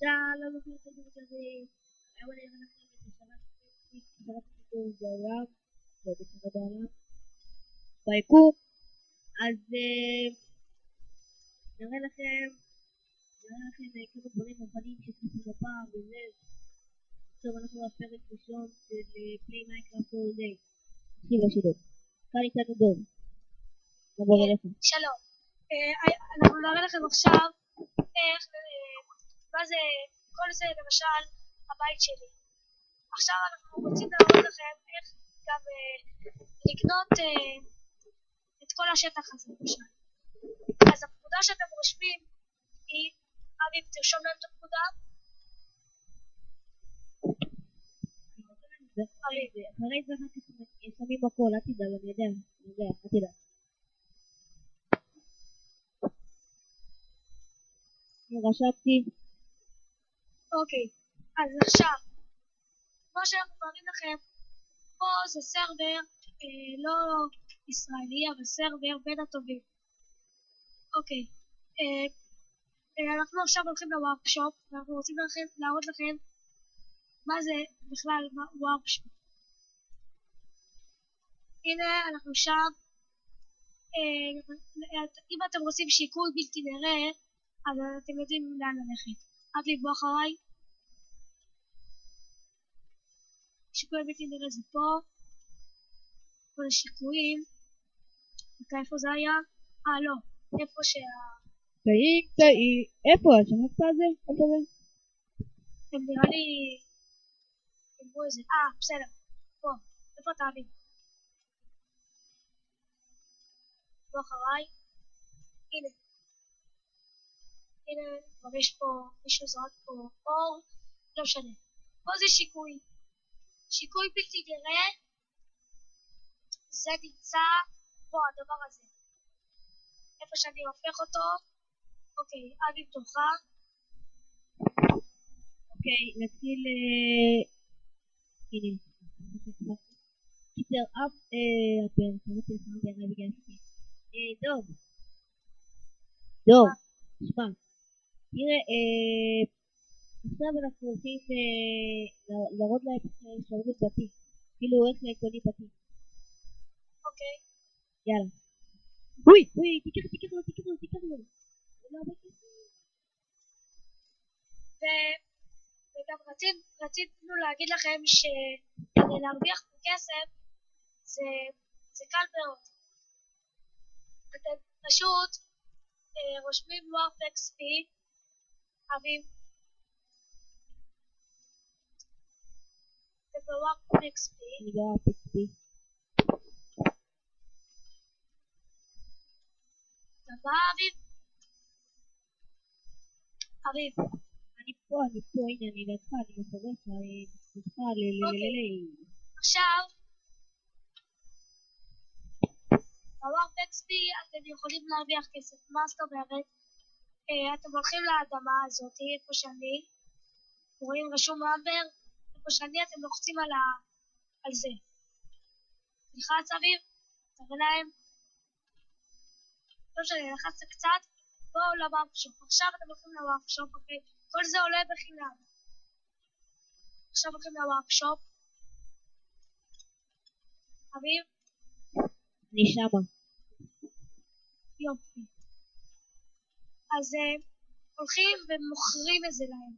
שלום לכם חברים יקרים, היום אני אראה לכם את השרת סיפור בעולם, ובשרת העולם, ביקום. אז נראה לכם כמה דברים מוכנים שצריכים בפעם וזה. עכשיו אנחנו בפרק ראשון של פליי מיינקראפט all day. נתחיל בשידור. כאן איתנו דוב. נעבור אליך. שלום. אנחנו נראה לכם עכשיו איך, מה זה, כל זה למשל הבית שלי. עכשיו אנחנו רוצים להראות לכם איך גם לקנות את כל השטח הזה למשל. אז הפקודה שאתם רושמים היא, אביב תרשום להם את הפקודה. אחרי זה שמים הכל, אל תדאג, אני יודע, אל תדאג. רשמתי. אוקיי, אז עכשיו, כמו שאנחנו מראים לכם, פה זה סרבר לא ישראלי, אבל סרבר בין הטובים. אוקיי, אנחנו עכשיו הולכים לוורקשופ, ואנחנו רוצים להראות לכם מה זה בכלל וורקשופ. הנה אנחנו שם. אם אתם רוצים שיקוי בלתי נראה, אז אתם יודעים לאן ללכת. אביב, בוא אחריי. שיקוי בלתי נראה זה פה. כל השיקויים. איפה זה היה? לא, איפה תאי, איפה? שמעת את זה? איפה זה? הם נראה לי אמרו איזה, בסדר, פה, איפה אתה אביב? בוא אחריי. הנה, כבר יש פה, מישהו זרק פה אור, לא משנה. פה זה שיקוי. שיקוי בלתי נראה, זה נמצא פה, הדבר הזה. איפה שאני הופך אותו. אוקיי, אביב תורך. אוקיי, נתחיל, הנה, קיצר אפ, דוב, תשמע, תראה, עכשיו אנחנו הולכים להראות להם שרוד בתים, כאילו איך קונים בתים. אוקיי. יאללה. אוי, תיקח לו. וגם רצינו להגיד לכם שכדי להרוויח כסף זה קל מאוד. אתם פשוט רושמים ווארפ XP, אביב, ובווארפ XP, אני בווארפ XP. טבע אביב, אני פה, הנה, אני לידך, אני מפורק, עכשיו, בווארפ XP אתם יכולים להרוויח כסף. מה זאת אומרת? אתם הולכים לאדמה הזאת, איפה שאני, רואים רשום אמבר, איפה שאני אתם לוחצים על זה. תלחץ אביב, תראה להם. לא משנה, לחצת קצת, בואו לוורקשופ. עכשיו אתם הולכים לוורקשופ, אוקיי? כל זה עולה בחינם. עכשיו הולכים לוורקשופ. אביב? אני שמה. יופי. אז הולכים ומוכרים את זה להם.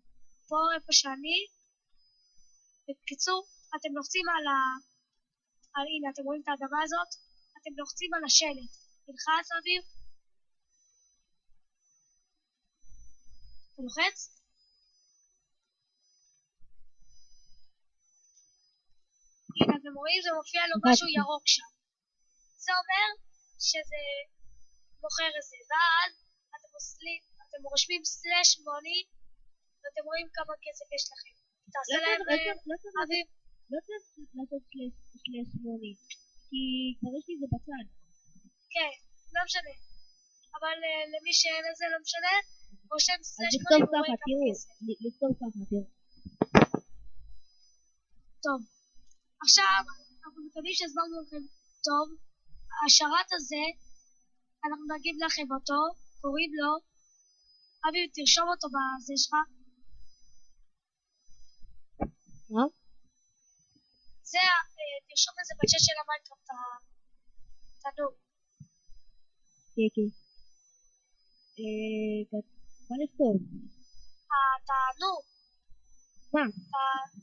פה איפה שאני. בקיצור, אתם לוחצים הנה, אתם רואים את האדמה הזאת? אתם לוחצים על השלט. תלחץ אביב. אתה לוחץ? הנה, אתם רואים, זה מופיע לו משהו ירוק שם. זה אומר שזה מוכר את זה. ואז אתם רושמים /money ואתם רואים כמה כסף יש לכם. תעשה להם אביב. לא צריך לעשות /money, כי כבר יש לי זה בצד. כן, לא משנה. אבל למי שאין את זה לא משנה, רושם /money ורואים כמה כסף. לכתוב ככה, תראו. טוב, עכשיו אנחנו מקווים שהסברנו לכם טוב. השרת הזה, אנחנו נגיד לכם אותו, קוראים לו, אביב תרשום אותו בזה שלך, מה? זה, תרשום את זה בצ'אט של המיינקראפט, התנור. כן. מה לכתוב? התנור. מה?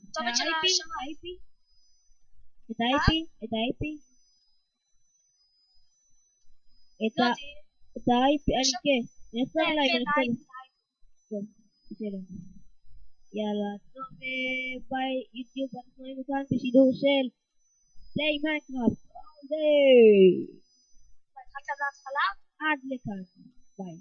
הכתובת של השמיים. את ה-IP? את ה-IP, אני כן. אני אצטרך להגיד. טוב, בסדר. יאללה, טוב, ביי יוטיוב, אנחנו היינו כאן בשידור של פליי מיינקראפט. התחלת מההתחלה? עד לכאן. ביי.